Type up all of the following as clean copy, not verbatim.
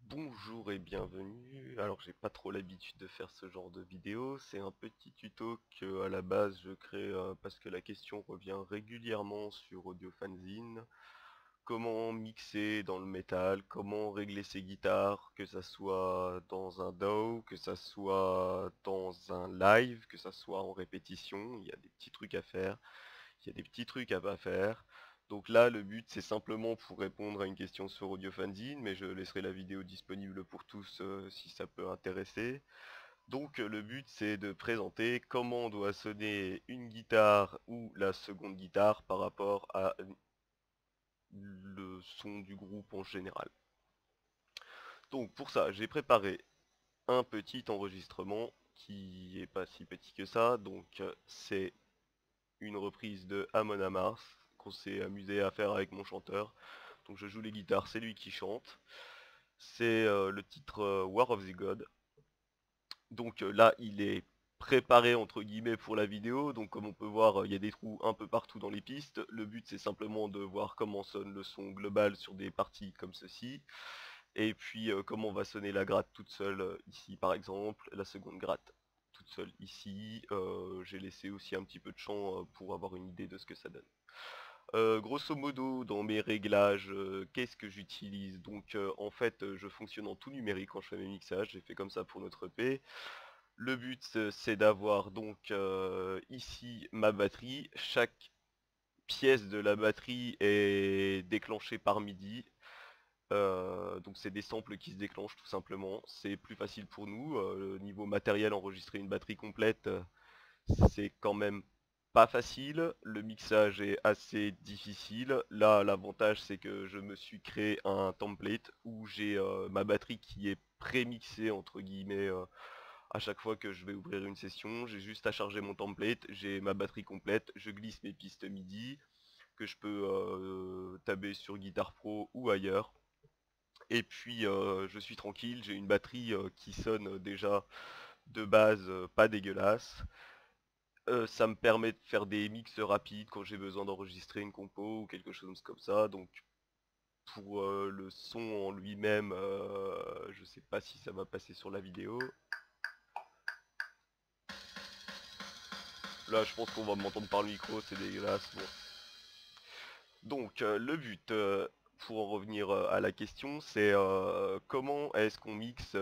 Bonjour et bienvenue. Alors j'ai pas trop l'habitude de faire ce genre de vidéo, c'est un petit tuto que à la base je crée parce que la question revient régulièrement sur Audio Fanzine. Comment mixer dans le métal, comment régler ses guitares, que ça soit dans un DAW, que ça soit dans un live, que ça soit en répétition, il y a des petits trucs à faire. Il y a des petits trucs à pas faire. Donc là, le but, c'est simplement pour répondre à une question sur Audio Fanzine, mais je laisserai la vidéo disponible pour tous si ça peut intéresser. Donc le but, c'est de présenter comment doit sonner une guitare ou la seconde guitare par rapport à le son du groupe en général. Donc pour ça, j'ai préparé un petit enregistrement qui est pas si petit que ça. Donc c'est une reprise de Amon Amarth qu'on s'est amusé à faire avec mon chanteur. Donc je joue les guitares, c'est lui qui chante. C'est le titre War of the God. Donc là, il est préparé entre guillemets pour la vidéo. Donc comme on peut voir, il y a des trous un peu partout dans les pistes. Le but, c'est simplement de voir comment sonne le son global sur des parties comme ceci. Et puis comment va sonner la gratte toute seule ici par exemple, la seconde gratte toute seule ici. J'ai laissé aussi un petit peu de chant pour avoir une idée de ce que ça donne. Grosso modo, dans mes réglages, qu'est-ce que j'utilise? Donc en fait, je fonctionne en tout numérique quand je fais mes mixages, j'ai fait comme ça pour notre EP. Le but, c'est d'avoir donc ici ma batterie. Chaque pièce de la batterie est déclenchée par MIDI. Donc c'est des samples qui se déclenchent tout simplement. C'est plus facile pour nous. Niveau matériel, enregistrer une batterie complète, c'est quand même pas facile. Le mixage est assez difficile. Là, l'avantage, c'est que je me suis créé un template où j'ai ma batterie qui est pré-mixée entre guillemets. À chaque fois que je vais ouvrir une session, j'ai juste à charger mon template, j'ai ma batterie complète, je glisse mes pistes MIDI que je peux taber sur Guitar Pro ou ailleurs. Et puis je suis tranquille, j'ai une batterie qui sonne déjà de base pas dégueulasse. Ça me permet de faire des mix rapides quand j'ai besoin d'enregistrer une compo ou quelque chose comme ça. Donc pour le son en lui-même, je sais pas si ça va passer sur la vidéo. Là je pense qu'on va m'entendre par le micro, c'est dégueulasse. Bon. Donc le but, pour en revenir à la question, c'est comment est-ce qu'on mixe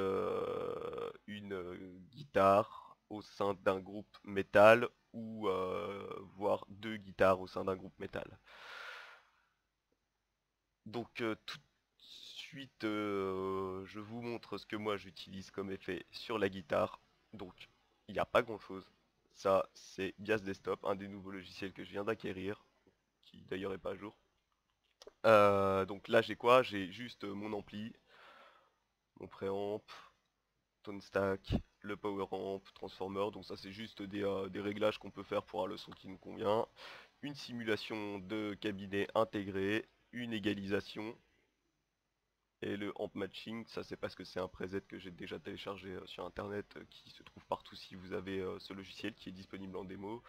une guitare au sein d'un groupe métal ou voire deux guitares au sein d'un groupe métal. Donc tout de suite, je vous montre ce que moi j'utilise comme effet sur la guitare. Donc il n'y a pas grand-chose. Ça, c'est Bias Desktop, un des nouveaux logiciels que je viens d'acquérir, qui d'ailleurs est pas à jour. Donc là j'ai quoi? J'ai juste mon ampli, mon préamp, tone stack, le power amp, transformer, donc ça c'est juste des réglages qu'on peut faire pour un le son qui nous convient. Une simulation de cabinet intégré, une égalisation, et le amp matching, ça c'est parce que c'est un preset que j'ai déjà téléchargé sur internet, qui se trouve partout si vous avez ce logiciel qui est disponible en démo.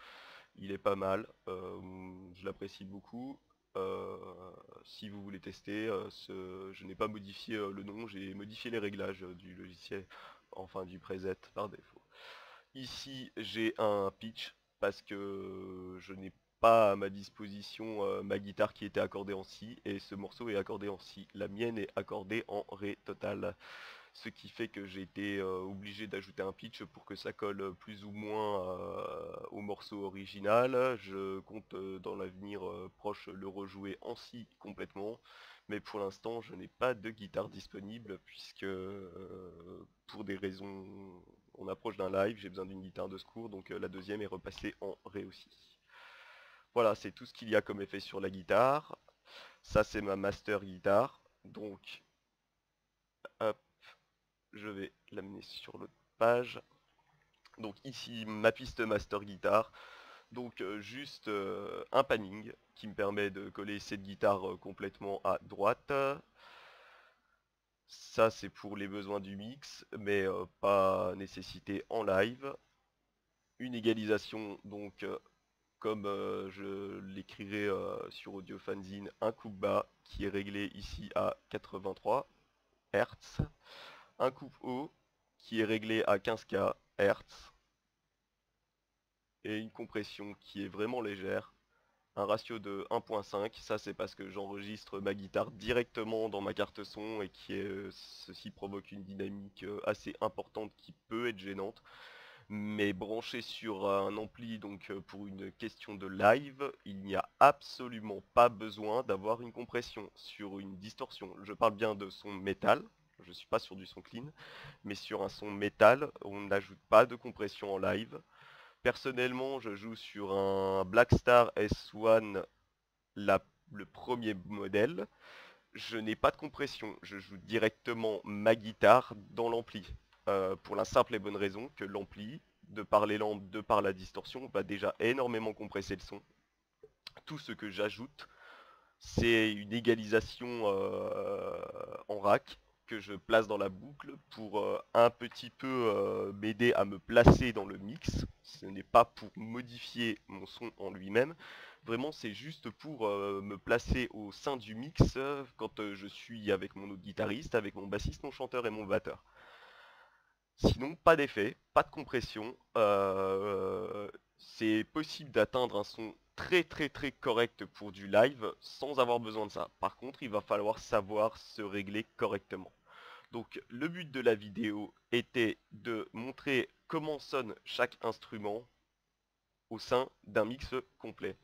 Il est pas mal, je l'apprécie beaucoup. Euh, Si vous voulez tester, je n'ai pas modifié le nom, j'ai modifié les réglages du logiciel, enfin du preset par défaut. Ici j'ai un pitch parce que je n'ai pas à ma disposition ma guitare qui était accordée en si, et ce morceau est accordé en si. La mienne est accordée en ré total, ce qui fait que j'ai été obligé d'ajouter un pitch pour que ça colle plus ou moins au morceau original. Je compte dans l'avenir proche le rejouer en si complètement, mais pour l'instant je n'ai pas de guitare disponible puisque pour des raisons, on approche d'un live, j'ai besoin d'une guitare de secours, donc la deuxième est repassée en ré aussi. Voilà, c'est tout ce qu'il y a comme effet sur la guitare. Ça c'est ma master guitare, donc hop, je vais l'amener sur l'autre page. Donc ici ma piste master guitare, donc juste un panning qui me permet de coller cette guitare complètement à droite. Ça c'est pour les besoins du mix, mais pas nécessité en live. Une égalisation, donc comme je l'écrirai sur Audio Fanzine, un coup bas qui est réglé ici à 83. Hz, un coupe haut qui est réglé à 15K Hz, et une compression qui est vraiment légère, un ratio de 1.5, ça c'est parce que j'enregistre ma guitare directement dans ma carte son et ceci provoque une dynamique assez importante qui peut être gênante. Mais branché sur un ampli, donc pour une question de live, il n'y a absolument pas besoin d'avoir une compression sur une distorsion. Je parle bien de son métal, je suis pas sur du son clean, mais sur un son métal, on n'ajoute pas de compression en live. Personnellement, je joue sur un Blackstar S1, le premier modèle. Je n'ai pas de compression, je joue directement ma guitare dans l'ampli. Pour la simple et bonne raison que l'ampli, de par les lampes, de par la distorsion, va déjà énormément compresser le son. Tout ce que j'ajoute, c'est une égalisation en rack que je place dans la boucle pour un petit peu m'aider à me placer dans le mix. Ce n'est pas pour modifier mon son en lui-même. Vraiment, c'est juste pour me placer au sein du mix quand je suis avec mon autre guitariste, avec mon bassiste, mon chanteur et mon batteur. Sinon, pas d'effet, pas de compression. C'est possible d'atteindre un son très très très correct pour du live sans avoir besoin de ça. Par contre, il va falloir savoir se régler correctement. Donc le but de la vidéo était de montrer comment sonne chaque instrument au sein d'un mix complet.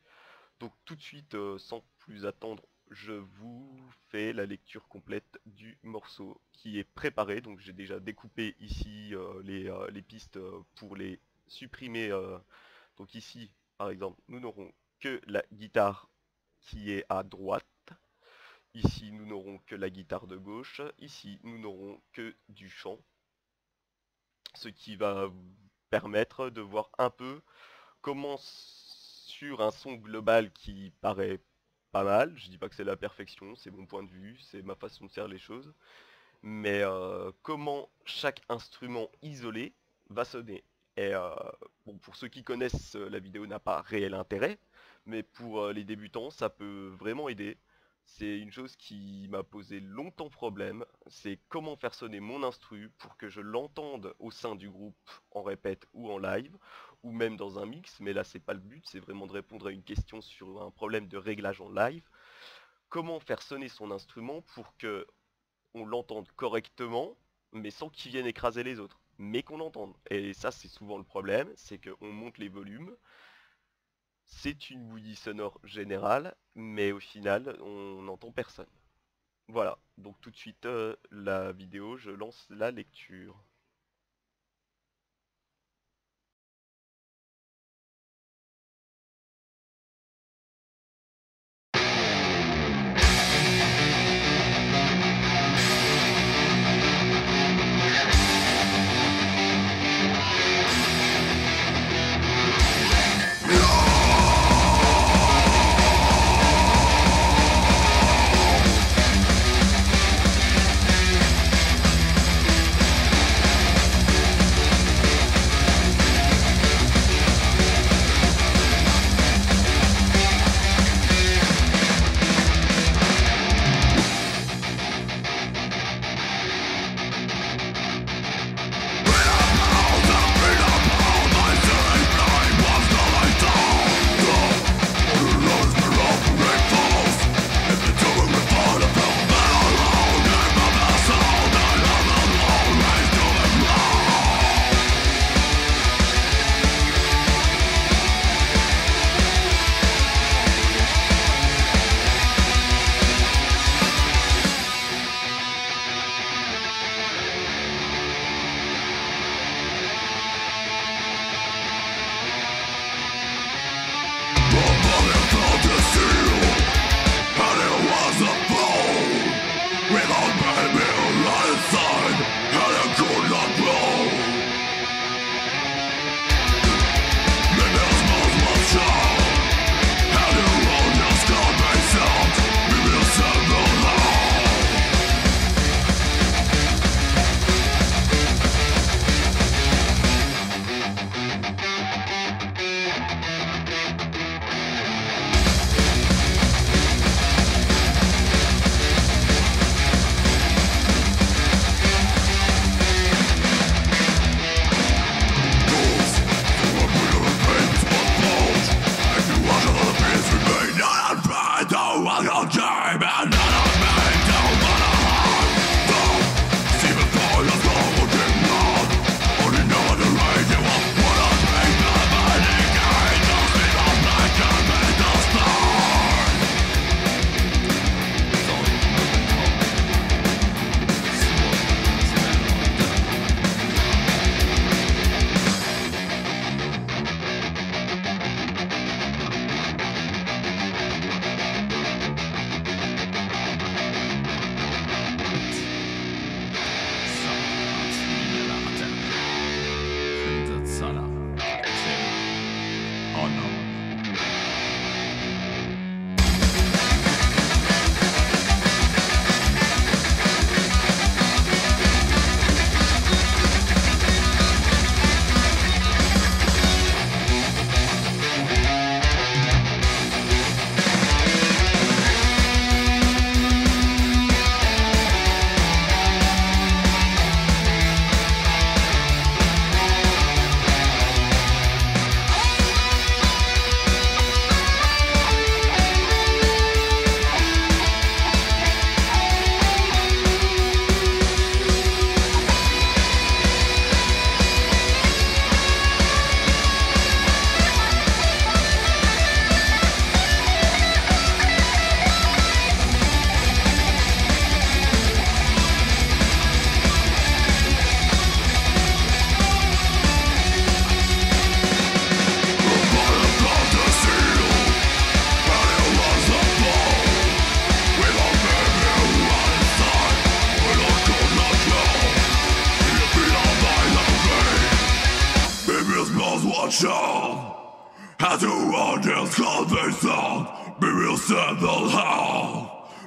Donc tout de suite, sans plus attendre, je vous fais la lecture complète du morceau qui est préparé. Donc j'ai déjà découpé ici les pistes pour les supprimer. Donc ici, par exemple, nous n'aurons que la guitare qui est à droite. Ici, nous n'aurons que la guitare de gauche. Ici, nous n'aurons que du chant. Ce qui va vous permettre de voir un peu comment sur un son global qui paraît pas mal, je dis pas que c'est la perfection, c'est mon point de vue, c'est ma façon de faire les choses, mais comment chaque instrument isolé va sonner. Et bon, pour ceux qui connaissent, la vidéo n'a pas réel intérêt, mais pour les débutants, ça peut vraiment aider. C'est une chose qui m'a posé longtemps problème, c'est comment faire sonner mon instru pour que je l'entende au sein du groupe en répète ou en live, ou même dans un mix, mais là c'est pas le but, c'est vraiment de répondre à une question sur un problème de réglage en live. Comment faire sonner son instrument pour que on l'entende correctement, mais sans qu'il vienne écraser les autres, mais qu'on l'entende. Et ça c'est souvent le problème, c'est qu'on monte les volumes, c'est une bouillie sonore générale, mais au final on n'entend personne. Voilà, donc tout de suite la vidéo, je lance la lecture.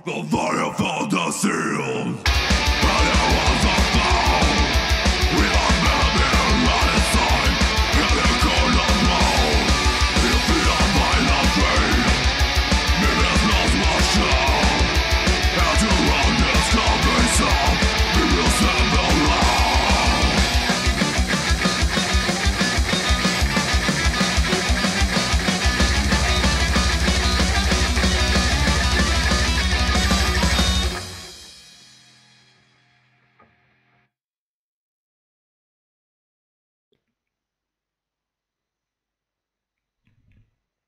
The fire found the seal, and there was a fall. We are men on his side, and they could not roll. If we are by the tree, maybe it's not much now. And to run this country south, we will send the round.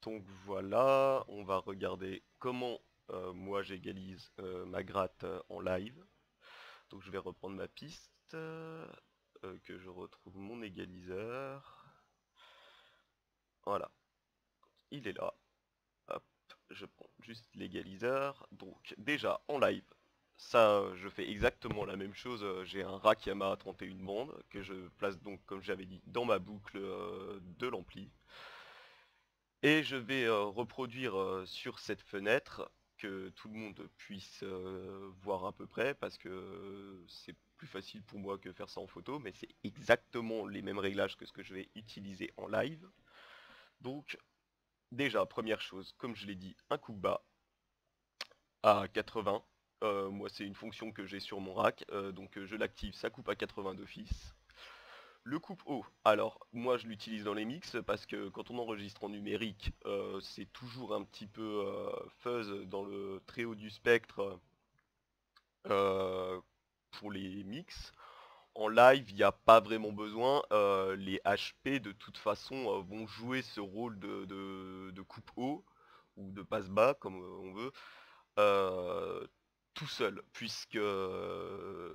Donc voilà, on va regarder comment moi j'égalise ma gratte en live. Donc je vais reprendre ma piste, que je retrouve mon égaliseur. Voilà, il est là. Hop, je prends juste l'égaliseur. Donc déjà en live, ça je fais exactement la même chose. J'ai un rack Yamaha 31 bandes que je place donc comme j'avais dit dans ma boucle de l'ampli. Et je vais reproduire sur cette fenêtre que tout le monde puisse voir à peu près parce que c'est plus facile pour moi que faire ça en photo, mais c'est exactement les mêmes réglages que ce que je vais utiliser en live. Donc déjà première chose, comme je l'ai dit, un coup bas à 80. Moi c'est une fonction que j'ai sur mon rack, donc je l'active, ça coupe à 80 d'office. Le coupe haut, alors moi je l'utilise dans les mix parce que quand on enregistre en numérique, c'est toujours un petit peu fuzz dans le très haut du spectre pour les mix. En live, il n'y a pas vraiment besoin, les HP de toute façon vont jouer ce rôle de coupe haut ou de passe bas comme on veut. Tout seul, puisque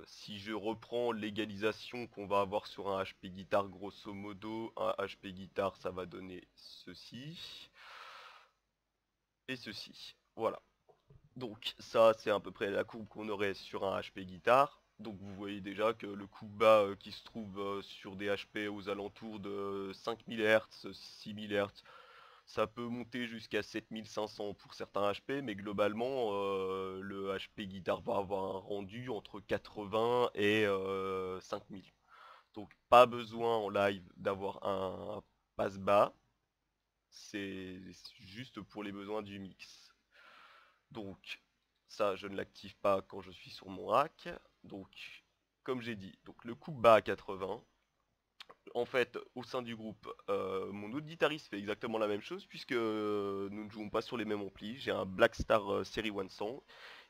si je reprends l'égalisation qu'on va avoir sur un HP guitare, grosso modo, un HP guitare ça va donner ceci et ceci. Voilà. Donc ça c'est à peu près la courbe qu'on aurait sur un HP guitare. Donc vous voyez déjà que le coup bas qui se trouve sur des HP aux alentours de 5000 Hz, 6000 Hz, ça peut monter jusqu'à 7500 pour certains HP, mais globalement, le HP guitare va avoir un rendu entre 80 et 5000. Donc pas besoin en live d'avoir un passe bas, c'est juste pour les besoins du mix. Donc ça, je ne l'active pas quand je suis sur mon rack. Donc comme j'ai dit, donc le coupe bas à 80. En fait, au sein du groupe, mon autre guitariste fait exactement la même chose puisque nous ne jouons pas sur les mêmes amplis. J'ai un Blackstar Série 100,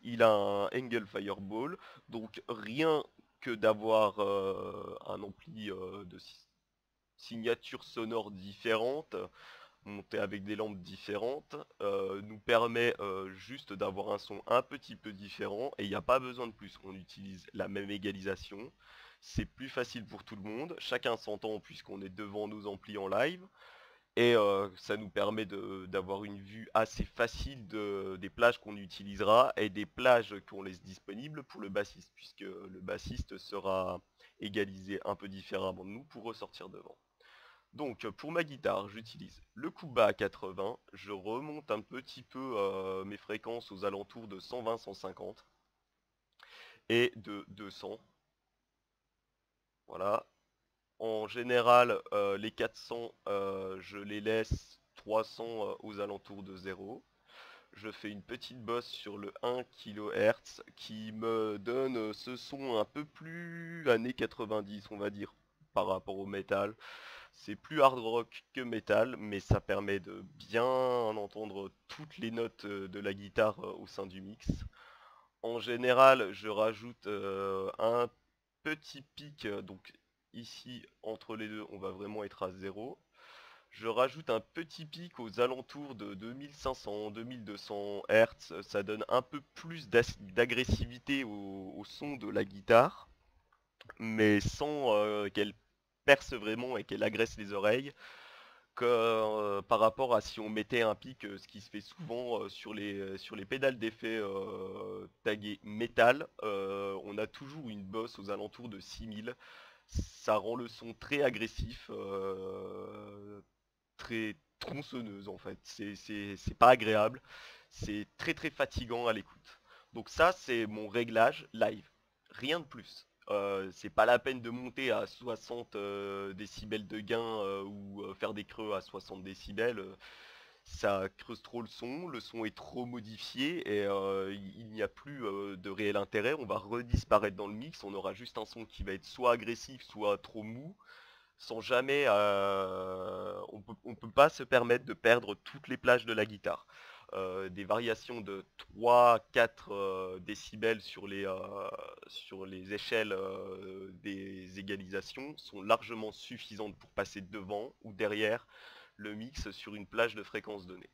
il a un Engel Fireball, donc rien que d'avoir un ampli de signature sonore différente, monté avec des lampes différentes, nous permet juste d'avoir un son un petit peu différent et il n'y a pas besoin de plus. On utilise la même égalisation. C'est plus facile pour tout le monde, chacun s'entend puisqu'on est devant nos amplis en live, et ça nous permet d'avoir une vue assez facile des plages qu'on utilisera et des plages qu'on laisse disponibles pour le bassiste, puisque le bassiste sera égalisé un peu différemment de nous pour ressortir devant. Donc pour ma guitare, j'utilise le coup bas à 80, je remonte un petit peu mes fréquences aux alentours de 120-150 et de 200. Voilà. En général, les 400, je les laisse 300 aux alentours de 0. Je fais une petite bosse sur le 1 kHz qui me donne ce son un peu plus années 90, on va dire, par rapport au métal. C'est plus hard rock que métal, mais ça permet de bien entendre toutes les notes de la guitare au sein du mix. En général, je rajoute un petit pic, donc ici entre les deux on va vraiment être à 0. Je rajoute un petit pic aux alentours de 2500-2200 Hz, ça donne un peu plus d'agressivité au son de la guitare, mais sans qu'elle perce vraiment et qu'elle agresse les oreilles, que par rapport à si on mettait un pic, ce qui se fait souvent sur les pédales d'effet taguées métal, on a toujours une bosse aux alentours de 6000. Ça rend le son très agressif, très tronçonneuse en fait. C'est pas agréable, c'est très très fatigant à l'écoute. Donc ça, c'est mon réglage live. Rien de plus. C'est pas la peine de monter à 60 décibels de gain ou faire des creux à 60 décibels. Ça creuse trop le son est trop modifié et il n'y a plus de réel intérêt. On va redisparaître dans le mix, on aura juste un son qui va être soit agressif, soit trop mou, sans jamais... on peut pas se permettre de perdre toutes les plages de la guitare. Des variations de 3-4 décibels sur les échelles des égalisations sont largement suffisantes pour passer devant ou derrière le mix sur une plage de fréquence donnée.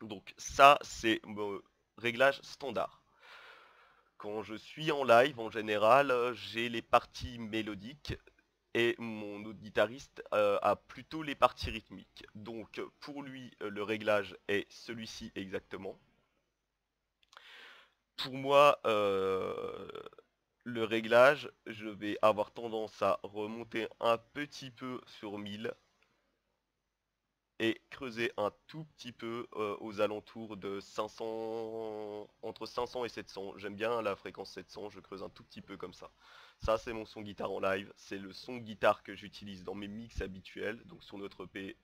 Donc ça, c'est mon réglage standard. Quand je suis en live, en général, j'ai les parties mélodiques et mon autre guitariste a plutôt les parties rythmiques. Donc pour lui, le réglage est celui-ci exactement. Pour moi, le réglage, je vais avoir tendance à remonter un petit peu sur 1000 et creuser un tout petit peu aux alentours de 500, entre 500 et 700. J'aime bien la fréquence 700, je creuse un tout petit peu comme ça. Ça, c'est mon son guitare en live, c'est le son guitare que j'utilise dans mes mix habituels, donc sur notre EP,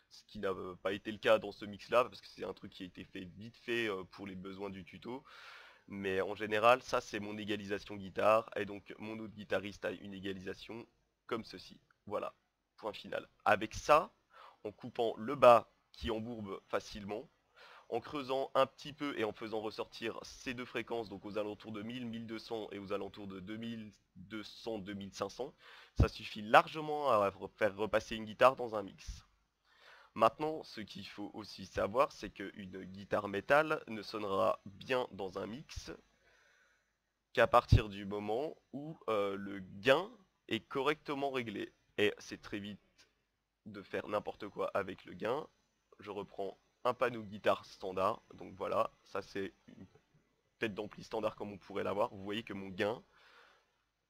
ce qui n'a pas été le cas dans ce mix là, parce que c'est un truc qui a été fait vite fait pour les besoins du tuto. Mais en général, ça c'est mon égalisation guitare, et donc mon autre guitariste a une égalisation comme ceci. Voilà, point final. Avec ça, en coupant le bas qui embourbe facilement, en creusant un petit peu et en faisant ressortir ces deux fréquences, donc aux alentours de 1000, 1200 et aux alentours de 2200, 2500, ça suffit largement à faire repasser une guitare dans un mix. Maintenant, ce qu'il faut aussi savoir, c'est qu'une guitare métal ne sonnera bien dans un mix qu'à partir du moment où le gain est correctement réglé. Et c'est très vite de faire n'importe quoi avec le gain. Je reprends un panneau guitare standard, donc voilà, ça c'est une tête d'ampli standard comme on pourrait l'avoir. Vous voyez que mon gain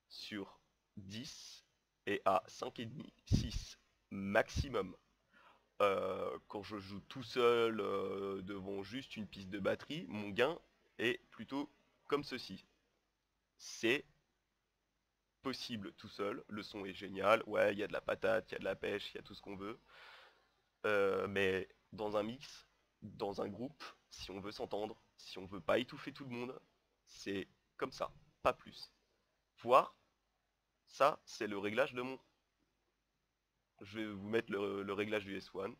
sur 10 est à 5,5, 6 maximum. Quand je joue tout seul devant juste une piste de batterie, mon gain est plutôt comme ceci. C'est possible tout seul, le son est génial, ouais, il y a de la patate, il y a de la pêche, il y a tout ce qu'on veut. Mais dans un mix, dans un groupe, si on veut s'entendre, si on veut pas étouffer tout le monde, c'est comme ça, pas plus. Voir, ça, c'est le réglage de mon... Je vais vous mettre le réglage du S1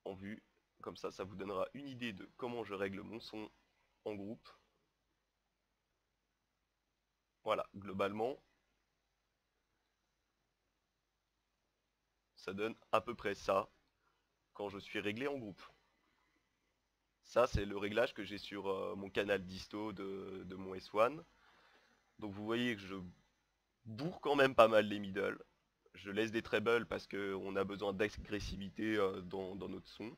en vue, comme ça vous donnera une idée de comment je règle mon son en groupe. Voilà, globalement, ça donne à peu près ça quand je suis réglé en groupe. Ça, c'est le réglage que j'ai sur mon canal disto de mon S1. Donc vous voyez que je bourre quand même pas mal les middle. Je laisse des trebles parce qu'on a besoin d'agressivité dans notre son.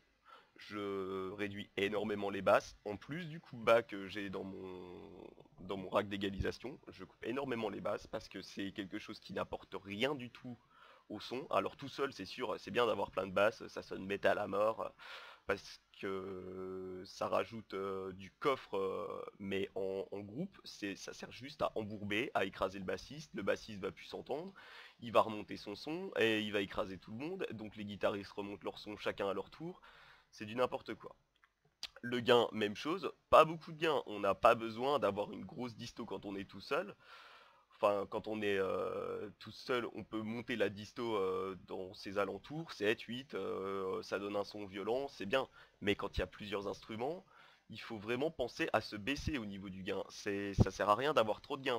Je réduis énormément les basses. En plus du coup bas que j'ai dans mon rack d'égalisation, je coupe énormément les basses parce que c'est quelque chose qui n'apporte rien du tout au son. Alors tout seul, c'est sûr, c'est bien d'avoir plein de basses, ça sonne métal à mort, parce que ça rajoute du coffre, mais en groupe, ça sert juste à embourber, à écraser le bassiste va plus s'entendre, il va remonter son son, et il va écraser tout le monde, donc les guitaristes remontent leur son chacun à leur tour, c'est du n'importe quoi. Le gain, même chose, pas beaucoup de gain, on n'a pas besoin d'avoir une grosse disto quand on est tout seul. Enfin, quand on est tout seul, on peut monter la disto dans ses alentours, 7, 8, ça donne un son violent, c'est bien. Mais quand il y a plusieurs instruments, il faut vraiment penser à se baisser au niveau du gain. Ça sert à rien d'avoir trop de gain.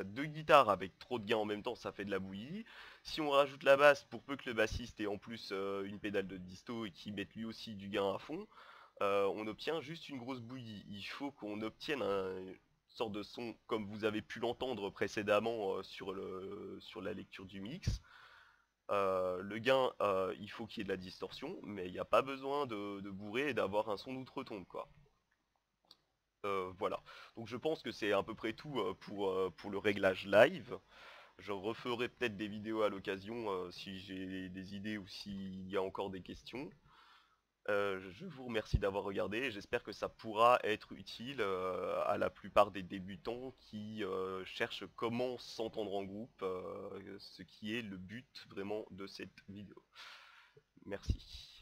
Deux guitares avec trop de gain en même temps, ça fait de la bouillie. Si on rajoute la basse, pour peu que le bassiste ait en plus une pédale de disto et qu'il mette lui aussi du gain à fond, on obtient juste une grosse bouillie. Il faut qu'on obtienne une sorte de son comme vous avez pu l'entendre précédemment sur la lecture du mix. Le gain, il faut qu'il y ait de la distorsion, mais il n'y a pas besoin de bourrer et d'avoir un son d'outre-tombe, quoi. Voilà. Donc je pense que c'est à peu près tout pour le réglage live. Je referai peut-être des vidéos à l'occasion si j'ai des idées ou s'il y a encore des questions. Je vous remercie d'avoir regardé, j'espère que ça pourra être utile à la plupart des débutants qui cherchent comment s'entendre en groupe, ce qui est le but vraiment de cette vidéo. Merci.